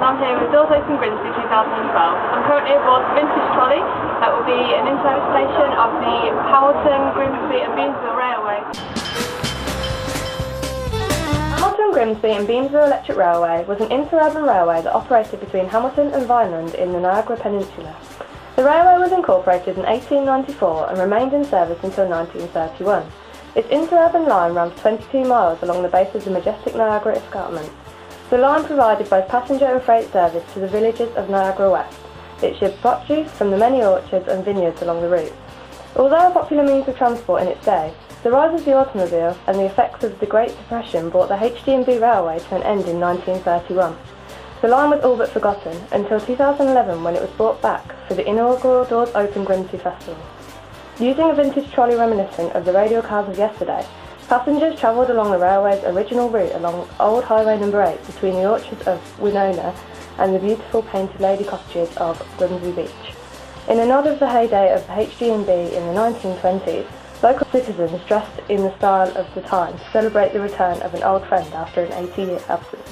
and I'm here with Doors Open Grimsby 2012. I'm currently aboard the vintage trolley that will be an in-service station of the Hamilton, Grimsby and Beamsville Railway. Hamilton, Grimsby and Beamsville Electric Railway was an interurban railway that operated between Hamilton and Vineland in the Niagara Peninsula. The railway was incorporated in 1894 and remained in service until 1931. Its interurban line runs 22 miles along the base of the majestic Niagara Escarpment. The line provided both passenger and freight service to the villages of Niagara West. It shipped produce from the many orchards and vineyards along the route. Although a popular means of transport in its day, the rise of the automobile and the effects of the Great Depression brought the HG&B Railway to an end in 1931. The line was all but forgotten until 2011 when it was brought back for the inaugural Doors Open Grimsby Festival. Using a vintage trolley reminiscent of the radio cars of yesterday, passengers travelled along the railway's original route along Old Highway No. 8 between the orchards of Winona and the beautiful painted lady cottages of Grimsby Beach. In a nod of the heyday of the HG&B in the 1920s, local citizens dressed in the style of the time to celebrate the return of an old friend after an 80-year absence.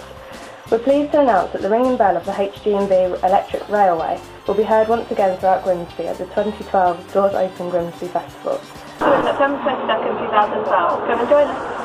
We're pleased to announce that the ringing bell of the HG&B Electric Railway will be heard once again throughout Grimsby at the 2012 Doors Open Grimsby Festival. So September 22nd, 2012. Come and join us.